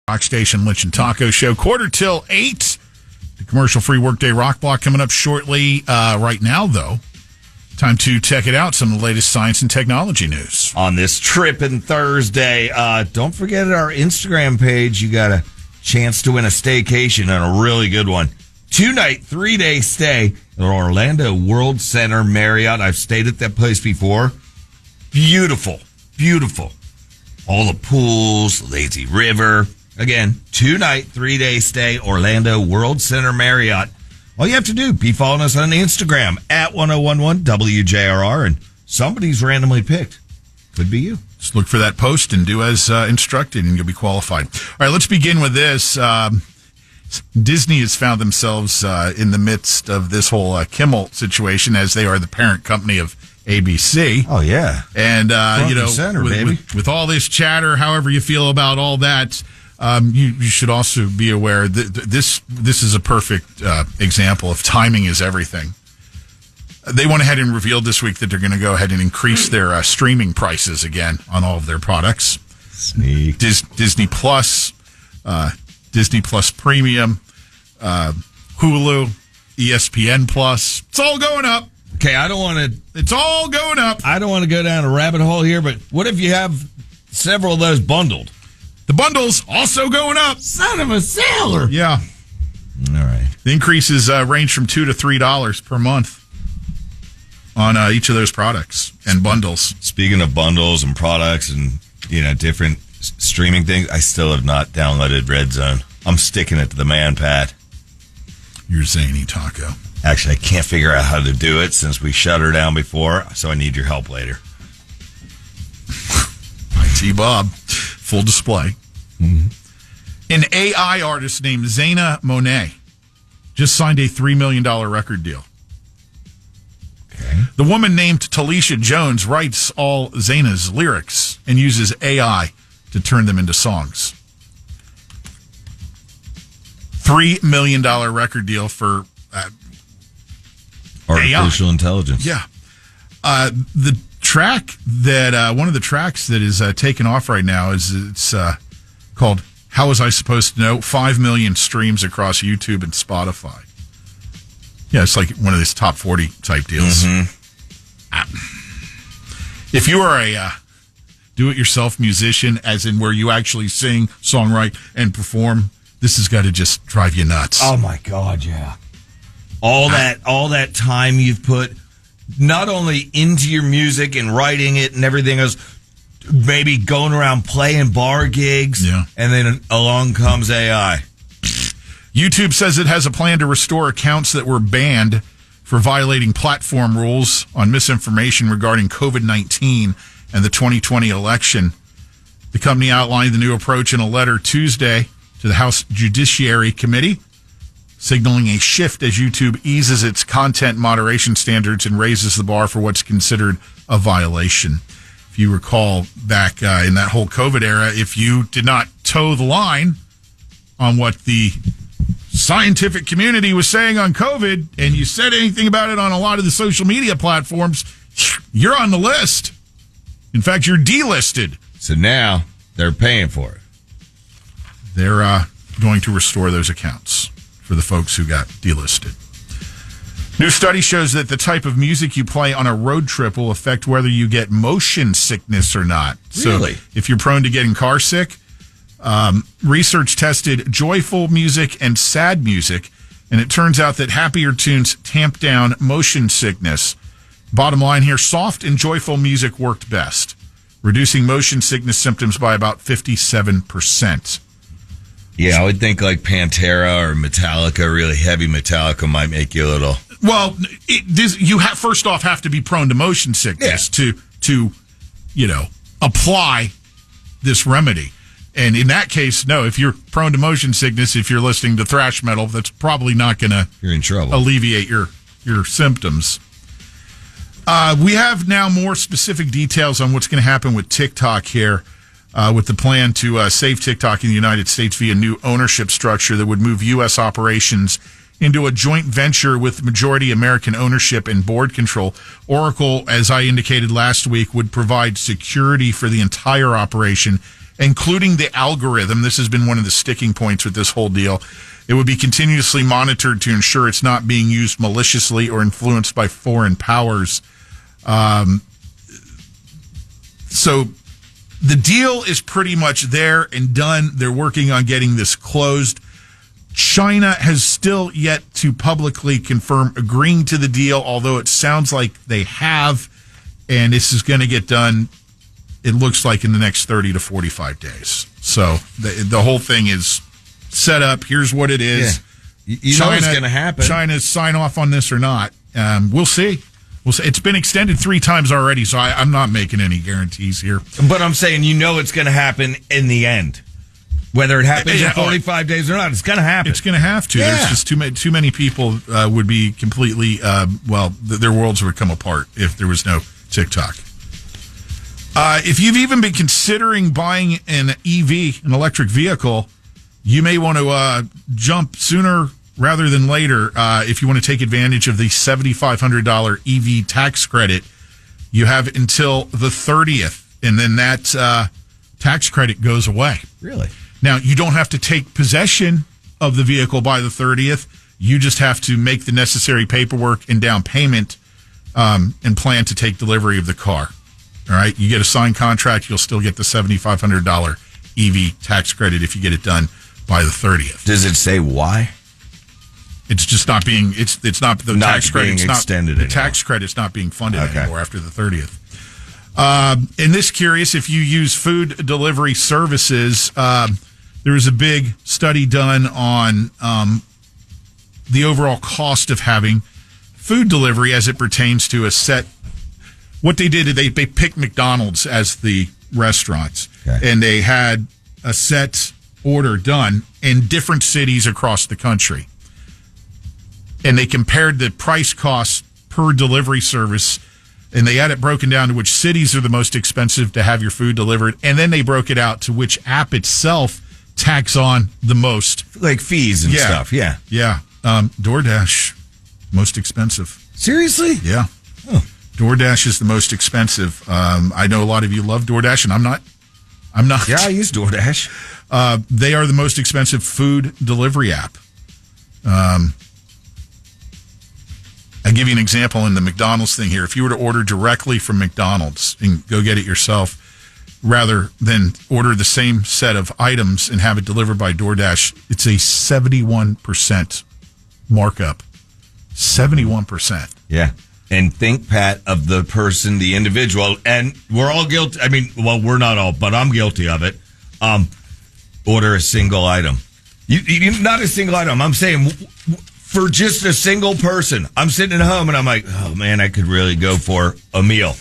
Rock Station Lunch and Taco Show, 7:45. The commercial-free Workday Rock Block coming up shortly. Right now, though, time to check it out. Some of the latest science and technology news. On this tripping Thursday, don't forget our Instagram page. You got a chance to win a staycation and a really good one. 2-night, 3-day stay at Orlando World Center Marriott. I've stayed at that place before. Beautiful, beautiful. All the pools, lazy river. Again, 2-night, 3-day stay, Orlando World Center Marriott. All you have to do, be following us on Instagram at 1011 WJRR, and somebody's randomly picked. Could be you. Just look for that post and do as instructed, and you'll be qualified. All right, let's begin with this. Disney has found themselves in the midst of this whole Kimmel situation, as they are the parent company of ABC. Oh, yeah. And, center, with all this chatter, however you feel about all that, you should also be aware that this is a perfect example of timing is everything. They went ahead and revealed this week that they're going to go ahead and increase their streaming prices again on all of their products. Sneak. Disney Plus, Disney Plus Premium, Hulu, ESPN Plus. It's all going up. Okay, I don't want to... It's all going up. I don't want to go down a rabbit hole here, but what if you have several of those bundled? The bundle's also going up. Son of a sailor. Yeah. All right. The increases range from $2 to $3 per month on each of those products and bundles. Speaking of bundles and products and, different streaming things, I still have not downloaded Red Zone. I'm sticking it to the man, Pat. You're zany, Taco. Actually, I can't figure out how to do it since we shut her down before, so I need your help later. IT Bob. Full display. Mm-hmm. An AI artist named Zaina Monet just signed a $3 million record deal. Okay. The woman named Talisha Jones writes all Zaina's lyrics and uses AI to turn them into songs. $3 million record deal for artificial AI. Intelligence. Yeah. The track that one of the tracks that is taken off right now it's called "How Was I Supposed to Know?" 5 million streams across YouTube and Spotify. Yeah, it's like one of these top 40 type deals. Mm-hmm. If you are a do-it-yourself musician, as in where you actually sing, songwrite, and perform, this has got to just drive you nuts. Oh my God, yeah! All that time you've put not only into your music and writing it and everything else, maybe going around playing bar gigs, yeah. And then along comes AI. YouTube says it has a plan to restore accounts that were banned for violating platform rules on misinformation regarding COVID-19 and the 2020 election. The company outlined the new approach in a letter Tuesday to the House Judiciary Committee, signaling a shift as YouTube eases its content moderation standards and raises the bar for what's considered a violation. If you recall back in that whole COVID era, if you did not toe the line on what the scientific community was saying on COVID and you said anything about it on a lot of the social media platforms, you're on the list. In fact, you're delisted. So now they're paying for it. They're going to restore those accounts for the folks who got delisted. New study shows that the type of music you play on a road trip will affect whether you get motion sickness or not. Really? So if you're prone to getting car sick, research tested joyful music and sad music, and it turns out that happier tunes tamp down motion sickness. Bottom line here, soft and joyful music worked best, reducing motion sickness symptoms by about 57%. Yeah, I would think like Pantera or Metallica, really heavy Metallica might make you a little... Well, you first off have to be prone to motion sickness to apply this remedy. And in that case, no, if you're prone to motion sickness, if you're listening to thrash metal, that's probably not going to You're in trouble. Alleviate your symptoms. We have now more specific details on what's going to happen with TikTok here. With the plan to save TikTok in the United States via new ownership structure that would move U.S. operations into a joint venture with majority American ownership and board control. Oracle, as I indicated last week, would provide security for the entire operation including the algorithm. This has been one of the sticking points with this whole deal. It would be continuously monitored to ensure it's not being used maliciously or influenced by foreign powers. So the deal is pretty much there and done. They're working on getting this closed. China has still yet to publicly confirm agreeing to the deal, although it sounds like they have, and this is going to get done, it looks like, in the next 30 to 45 days. So the whole thing is set up. Here's what it is. Yeah. You know what's going to happen. China's sign off on this or not. We'll see. It's been extended 3 times already, so I'm not making any guarantees here. But I'm saying it's going to happen in the end. Whether it happens in 45 days or not, it's going to happen. It's going to have to. Yeah. There's just too many people would be completely, their worlds would come apart if there was no TikTok. If you've even been considering buying an EV, an electric vehicle, you may want to jump sooner rather than later. If you want to take advantage of the $7,500 EV tax credit, you have until the 30th, and then that tax credit goes away. Really? Now, you don't have to take possession of the vehicle by the 30th. You just have to make the necessary paperwork and down payment and plan to take delivery of the car. All right? You get a signed contract, you'll still get the $7,500 EV tax credit if you get it done by the 30th. Does it say why? It's just not being, it's not the not tax credit. It's extended not, the tax credit's not being funded anymore after the 30th. In this curious, if you use food delivery services, there was a big study done on the overall cost of having food delivery as it pertains to a set. What they did, they picked McDonald's as the restaurants, and they had a set order done in different cities across the country. And they compared the price costs per delivery service, and they had it broken down to which cities are the most expensive to have your food delivered, and then they broke it out to which app itself tax on the most. Like fees and stuff, yeah. Yeah. DoorDash, most expensive. Seriously? Yeah. Oh. DoorDash is the most expensive. I know a lot of you love DoorDash, and I'm not. Yeah, I use DoorDash. They are the most expensive food delivery app. I'll give you an example in the McDonald's thing here. If you were to order directly from McDonald's and go get it yourself, rather than order the same set of items and have it delivered by DoorDash, it's a 71% markup. 71%. Yeah. And think, Pat, of the person, the individual, and we're all guilty. I mean, well, we're not all, but I'm guilty of it. Order a single item. You not a single item. I'm saying for just a single person. I'm sitting at home and I'm like, oh man, I could really go for a meal.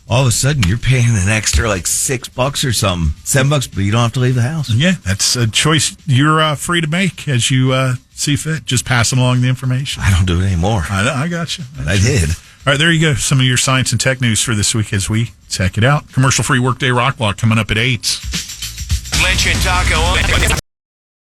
All of a sudden, you're paying an extra like $6 or something, $7, but you don't have to leave the house. Yeah, that's a choice you're free to make as you see fit. Just passing along the information. I don't do it anymore. I got you. I did. All right, there you go. Some of your science and tech news for this week as we check it out. Commercial-free Workday Rock Block coming up at 8. Lynch and Taco.